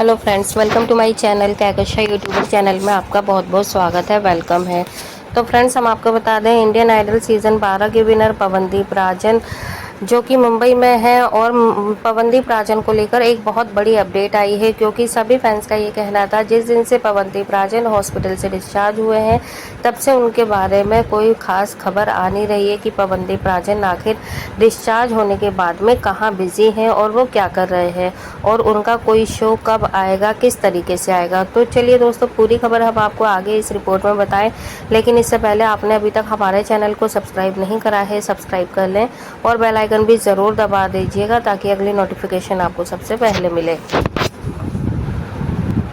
Hello friends, welcome to my channel Kahkasha YouTuber channel में आपका बहुत बहुत स्वागत है, वेलकम है। तो फ्रेंड्स, हम आपको बता दें इंडियन आइडल सीज़न 12 के विनर पवनदीप राजन जो कि मुंबई में है और पवनदीप राजन को लेकर एक बहुत बड़ी अपडेट आई है, क्योंकि सभी फैंस का ये कहना था जिस दिन से पवनदीप राजन हॉस्पिटल से डिस्चार्ज हुए हैं तब से उनके बारे में कोई खास खबर आ नहीं रही है कि पवनदीप राजन आखिर डिस्चार्ज होने के बाद में कहाँ बिजी हैं और वो क्या कर रहे हैं और उनका कोई शो कब आएगा, किस तरीके से आएगा। तो चलिए दोस्तों, पूरी खबर हम आपको आगे इस रिपोर्ट में बताएं, लेकिन इससे पहले आपने अभी तक हमारे चैनल को सब्सक्राइब नहीं करा है, सब्सक्राइब कर लें और बेल आइकन भी ज़रूर दबा दीजिएगा ताकि अगली नोटिफिकेशन आपको सबसे पहले मिले।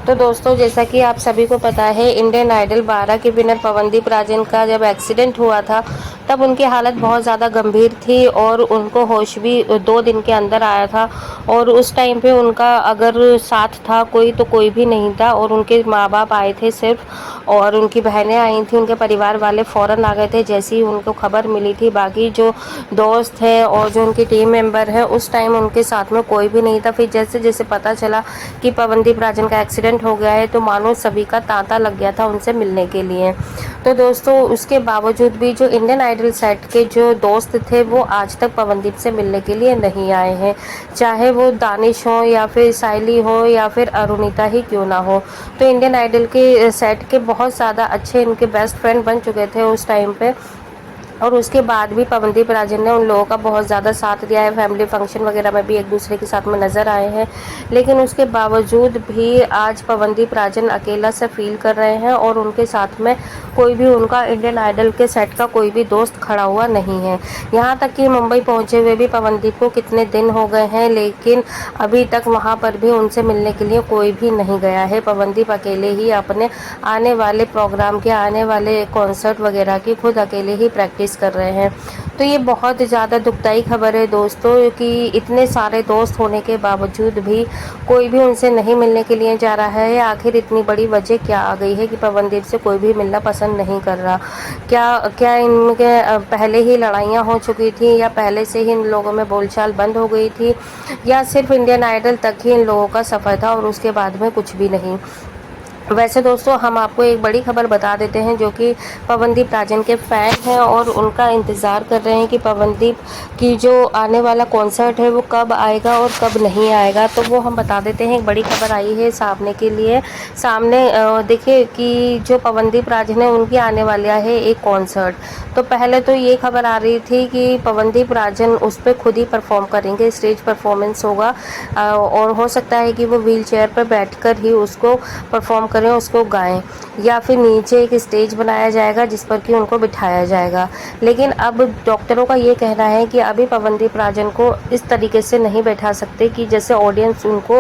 तो दोस्तों, जैसा कि आप सभी को पता है, इंडियन आइडल 12 के विनर पवनदीप राजन का जब एक्सीडेंट हुआ था तब उनकी हालत बहुत ज़्यादा गंभीर थी और उनको होश भी 2 दिन के अंदर आया था। और उस टाइम पे उनका अगर साथ था कोई तो कोई भी नहीं था, और उनके माँ बाप आए थे सिर्फ, और उनकी बहनें आई थी, उनके परिवार वाले फ़ौरन आ गए थे जैसे ही उनको खबर मिली थी। बाकी जो दोस्त हैं और जो उनकी टीम मेंबर है उस टाइम उनके साथ में कोई भी नहीं था। फिर जैसे जैसे पता चला कि पवनदीप राजन का एक्सीडेंट हो गया है तो मानो सभी का तांता लग गया था उनसे मिलने के लिए। तो दोस्तों, उसके बावजूद भी जो इंडियन आइडल सेट के जो दोस्त थे वो आज तक पवनदीप से मिलने के लिए नहीं आए हैं, चाहे वो दानिश हो या फिर साइली हो या फिर अरुणिता ही क्यों ना हो। तो इंडियन आइडल के सेट के बहुत ज़्यादा अच्छे इनके बेस्ट फ्रेंड बन चुके थे उस टाइम पे, और उसके बाद भी पवनदीप राजन ने उन लोगों का बहुत ज़्यादा साथ दिया है। फैमिली फंक्शन वगैरह में भी एक दूसरे के साथ में नज़र आए हैं, लेकिन उसके बावजूद भी आज पवनदीप राजन अकेला से फील कर रहे हैं और उनके साथ में कोई भी उनका इंडियन आइडल के सेट का कोई भी दोस्त खड़ा हुआ नहीं है। यहाँ तक कि मुंबई पहुँचे हुए भी पवनदीप को कितने दिन हो गए हैं, लेकिन अभी तक वहाँ पर भी उनसे मिलने के लिए कोई भी नहीं गया है। पवनदीप अकेले ही अपने आने वाले प्रोग्राम के, आने वाले कॉन्सर्ट वगैरह की खुद अकेले ही प्रैक्टिस कर रहे हैं। तो ये बहुत ज़्यादा दुखदाई खबर है दोस्तों कि इतने सारे दोस्त होने के बावजूद भी कोई भी उनसे नहीं मिलने के लिए जा रहा है। आखिर इतनी बड़ी वजह क्या आ गई है कि पवनदीप से कोई भी मिलना पसंद नहीं कर रहा? क्या इनके पहले ही लड़ाइयाँ हो चुकी थी, या पहले से ही इन लोगों में बोलचाल बंद हो गई थी, या सिर्फ इंडियन आइडल तक ही इन लोगों का सफ़र था और उसके बाद में कुछ भी नहीं? वैसे दोस्तों, हम आपको एक बड़ी खबर बता देते हैं जो कि पवनदीप राजन के फ़ैन हैं और उनका इंतज़ार कर रहे हैं कि पवनदीप की जो आने वाला कॉन्सर्ट है वो कब आएगा और कब नहीं आएगा। तो वो हम बता देते हैं, एक बड़ी खबर आई है सामने के लिए। सामने देखिए कि जो पवनदीप राजन है उनकी आने वाला है एक कॉन्सर्ट। तो पहले तो ये खबर आ रही थी कि पवनदीप राजन उस पर खुद ही परफॉर्म करेंगे, स्टेज परफॉर्मेंस होगा, और हो सकता है कि वो व्हील चेयर पर बैठकर ही उसको परफॉर्म करें, उसको गाएं, या फिर नीचे एक स्टेज बनाया जाएगा जिस पर कि उनको बिठाया जाएगा। लेकिन अब डॉक्टरों का ये कहना है कि अभी पवनदीप राजन को इस तरीके से नहीं बैठा सकते कि जैसे ऑडियंस उनको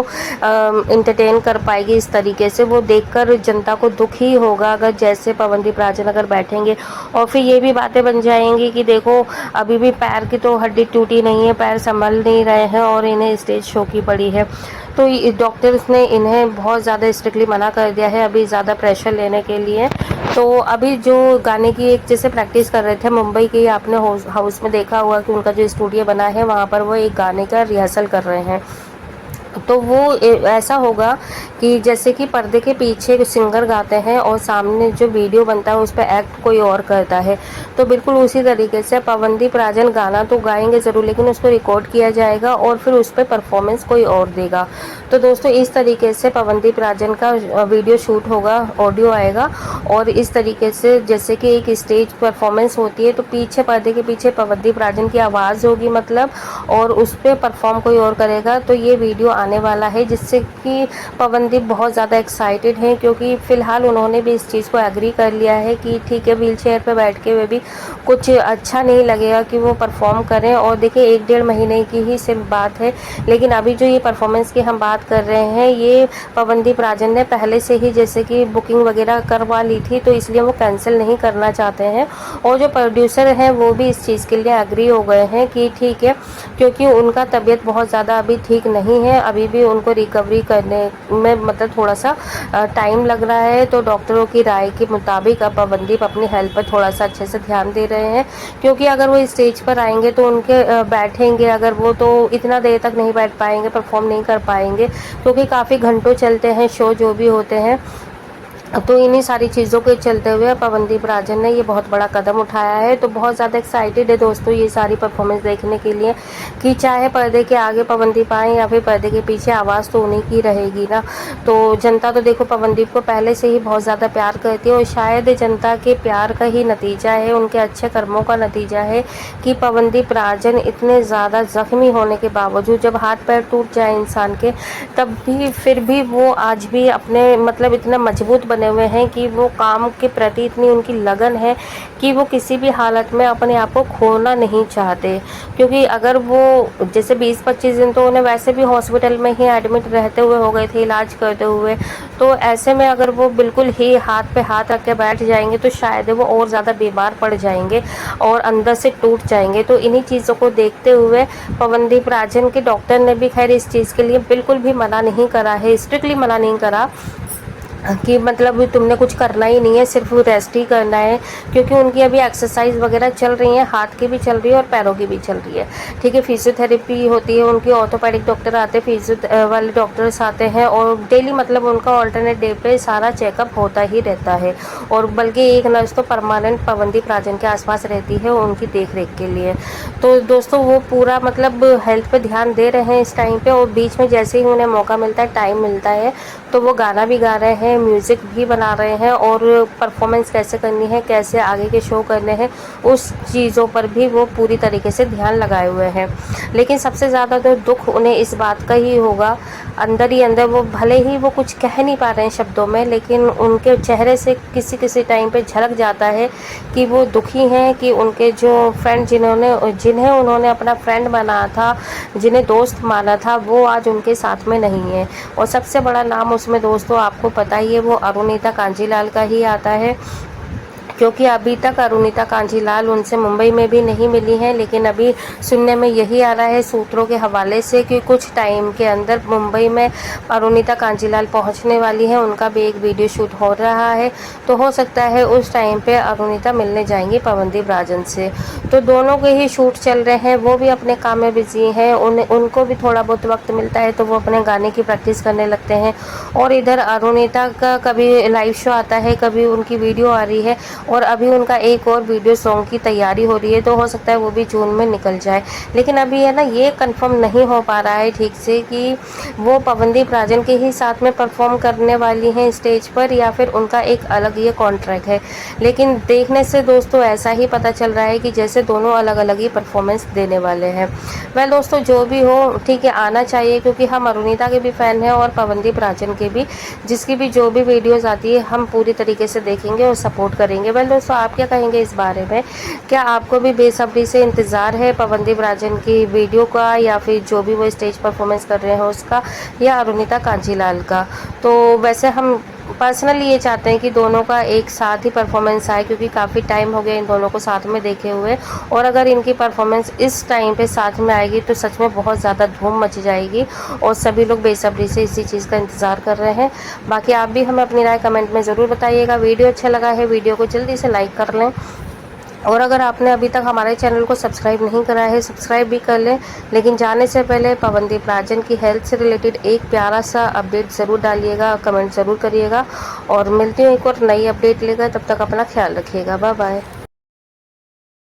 इंटरटेन कर पाएगी। इस तरीके से वो देखकर जनता को दुख ही होगा अगर जैसे पवनदीप राजन अगर बैठेंगे, और फिर ये भी बातें बन जाएंगी कि देखो अभी भी पैर की तो हड्डी टूटी नहीं है, पैर संभल नहीं रहे हैं और इन्हें स्टेज शो की पड़ी है। तो डॉक्टर्स ने इन्हें बहुत ज़्यादा स्ट्रिक्टली मना कर दिया है अभी ज़्यादा प्रेशर लेने के लिए। तो अभी जो गाने की एक जैसे प्रैक्टिस कर रहे थे मुंबई के, आपने हाउस में देखा हुआ कि उनका जो स्टूडियो बना है वहाँ पर वो एक गाने का रिहर्सल कर रहे हैं। तो वो ऐसा होगा कि जैसे कि पर्दे के पीछे सिंगर गाते हैं और सामने जो वीडियो बनता है उस पर एक्ट कोई और करता है। तो बिल्कुल उसी तरीके से पवनदीप राजन गाना तो गाएंगे ज़रूर, लेकिन उसको रिकॉर्ड किया जाएगा और फिर उस पर परफॉर्मेंस कोई और देगा। तो दोस्तों, इस तरीके से पवनदीप राजन का वीडियो शूट होगा, ऑडियो आएगा, और इस तरीके से जैसे कि एक स्टेज परफॉर्मेंस होती है तो पीछे पर्दे के पीछे पवनदीप राजन की आवाज़ होगी मतलब, और उस पर परफॉर्म कोई और करेगा। तो ये वीडियो आने वाला है जिससे कि पवनदीप बहुत ज़्यादा एक्साइटेड हैं, क्योंकि फ़िलहाल उन्होंने भी इस चीज़ को एग्री कर लिया है कि ठीक है, व्हील चेयर पर बैठ के वे भी कुछ अच्छा नहीं लगेगा कि वो परफॉर्म करें। और देखिए 1-1.5 महीने की ही सिर्फ बात है, लेकिन अभी जो ये परफॉर्मेंस की हम बात कर रहे हैं ये पवनदीप राजन ने पहले से ही जैसे कि बुकिंग वगैरह करवा ली थी, तो इसलिए वो कैंसिल नहीं करना चाहते हैं। और जो प्रोड्यूसर हैं वो भी इस चीज़ के लिए एग्री हो गए हैं कि ठीक है, क्योंकि उनका तबीयत बहुत ज़्यादा अभी ठीक नहीं है, अभी भी उनको रिकवरी करने में मतलब थोड़ा सा टाइम लग रहा है। तो डॉक्टरों की राय के मुताबिक अब पवनदीप अपनी हेल्थ पर थोड़ा सा अच्छे से ध्यान दे रहे हैं, क्योंकि अगर वो स्टेज पर आएंगे तो उनके बैठेंगे अगर वो, तो इतना देर तक नहीं बैठ पाएंगे, परफॉर्म नहीं कर पाएंगे, क्योंकि काफ़ी घंटों चलते हैं शो जो भी होते हैं। तो इन्हीं सारी चीज़ों के चलते हुए पवनदीप राजन ने ये बहुत बड़ा कदम उठाया है। तो बहुत ज़्यादा एक्साइटेड है दोस्तों ये सारी परफॉर्मेंस देखने के लिए, कि चाहे पर्दे के आगे पवनदीप आए या फिर पर्दे के पीछे, आवाज़ तो उन्हीं की रहेगी ना। तो जनता तो देखो पवनदीप को पहले से ही बहुत ज़्यादा प्यार करती है, और शायद जनता के प्यार का ही नतीजा है, उनके अच्छे कर्मों का नतीजा है कि पवनदीप राजन इतने ज़्यादा ज़ख्मी होने के बावजूद, जब हाथ पैर टूट जाए इंसान के, तब भी फिर भी वो आज भी अपने मतलब इतना मजबूत बने हुए हैं कि वो काम के प्रति इतनी उनकी लगन है कि वो किसी भी हालत में अपने आप को खोना नहीं चाहते। क्योंकि अगर वो जैसे 20-25 दिन तो उन्हें वैसे भी हॉस्पिटल में ही एडमिट रहते हुए हो गए थे इलाज करते हुए, तो ऐसे में अगर वो बिल्कुल ही हाथ पे हाथ रख के बैठ जाएंगे तो शायद वो और ज़्यादा बीमार पड़ जाएंगे और अंदर से टूट जाएंगे। तो इन्हीं चीज़ों को देखते हुए पवनदीप राजन के डॉक्टर ने भी खैर इस चीज़ के लिए बिल्कुल भी मना नहीं करा है, स्ट्रिक्टली मना नहीं करा कि मतलब तुमने कुछ करना ही नहीं है, सिर्फ रेस्ट ही करना है, क्योंकि उनकी अभी एक्सरसाइज वगैरह चल रही है, हाथ की भी चल रही है और पैरों की भी चल रही है। ठीक है, फिजियोथेरेपी होती है उनकी, ऑर्थोपेडिक डॉक्टर आते हैं, फिजियो वाले डॉक्टर्स आते हैं, और डेली मतलब उनका ऑल्टरनेट डे पे सारा चेकअप होता ही रहता है। और बल्कि एक नर्स तो परमानेंट पवनदीप राजन के आसपास रहती है उनकी देख रेख के लिए। तो दोस्तों वो पूरा मतलब हेल्थ पे ध्यान दे रहे हैं इस टाइम पे, और बीच में जैसे ही उन्हें मौका मिलता है, टाइम मिलता है, तो वो गाना भी गा रहे हैं, म्यूज़िक भी बना रहे हैं, और परफॉर्मेंस कैसे करनी है, कैसे आगे के शो करने हैं, उस चीज़ों पर भी वो पूरी तरीके से ध्यान लगाए हुए हैं। लेकिन सबसे ज़्यादा तो दुख उन्हें इस बात का ही होगा, अंदर ही अंदर वो भले ही वो कुछ कह नहीं पा रहे हैं शब्दों में, लेकिन उनके चेहरे से किसी किसी टाइम पे झलक जाता है कि वो दुखी हैं कि उनके जो फ्रेंड जिन्हें उन्होंने अपना फ्रेंड बनाया था, जिन्हें दोस्त माना था, वो आज उनके साथ में नहीं है। और सबसे बड़ा नाम उसमें दोस्तों आपको पता ही है वो अरुणिता कांजीलाल का ही आता है, क्योंकि अभी तक अरुणिता कांजीलाल उनसे मुंबई में भी नहीं मिली हैं। लेकिन अभी सुनने में यही आ रहा है सूत्रों के हवाले से कि कुछ टाइम के अंदर मुंबई में अरुणिता कांजीलाल पहुंचने वाली हैं, उनका भी एक वीडियो शूट हो रहा है। तो हो सकता है उस टाइम पे अरुणिता मिलने जाएंगी पवनदीप राजन से। तो दोनों के ही शूट चल रहे हैं, वो भी अपने काम में बिजी हैं, उनको भी थोड़ा बहुत वक्त मिलता है तो वो अपने गाने की प्रैक्टिस करने लगते हैं। और इधर अरुणिता का कभी लाइव शो आता है, कभी उनकी वीडियो आ रही है, और अभी उनका एक और वीडियो सॉन्ग की तैयारी हो रही है, तो हो सकता है वो भी जून में निकल जाए। लेकिन अभी है ना ये कंफर्म नहीं हो पा रहा है ठीक से कि वो पवनदीप राजन के ही साथ में परफॉर्म करने वाली हैं स्टेज पर, या फिर उनका एक अलग ये कॉन्ट्रैक्ट है। लेकिन देखने से दोस्तों ऐसा ही पता चल रहा है कि जैसे दोनों अलग अलग ही परफॉर्मेंस देने वाले हैं। वेल दोस्तों जो भी हो ठीक है, आना चाहिए, क्योंकि हम अरुणिता के भी फ़ैन हैं और पवनदीप राजन के भी, जिसकी भी जो भी वीडियोज़ आती है हम पूरी तरीके से देखेंगे और सपोर्ट करेंगे। वेल दोस्तों आप क्या कहेंगे इस बारे में? क्या आपको भी बेसब्री से इंतज़ार है पवनदीप राजन की वीडियो का, या फिर जो भी वो स्टेज परफॉर्मेंस कर रहे हैं उसका, या अरुणिता कांजीलाल का? तो वैसे हम पर्सनली ये चाहते हैं कि दोनों का एक साथ ही परफॉर्मेंस आए, क्योंकि काफ़ी टाइम हो गया इन दोनों को साथ में देखे हुए, और अगर इनकी परफॉर्मेंस इस टाइम पे साथ में आएगी तो सच में बहुत ज़्यादा धूम मच जाएगी, और सभी लोग बेसब्री से इसी चीज़ का इंतज़ार कर रहे हैं। बाकी आप भी हमें अपनी राय कमेंट में ज़रूर बताइएगा। वीडियो अच्छा लगा है वीडियो को जल्दी से लाइक कर लें, और अगर आपने अभी तक हमारे चैनल को सब्सक्राइब नहीं करा है सब्सक्राइब भी कर लें। लेकिन जाने से पहले पवनदीप राजन की हेल्थ से रिलेटेड एक प्यारा सा अपडेट ज़रूर डालिएगा, कमेंट ज़रूर करिएगा, और मिलती हूँ एक और नई अपडेट लेकर। तब तक अपना ख्याल रखिएगा, बाय बाय।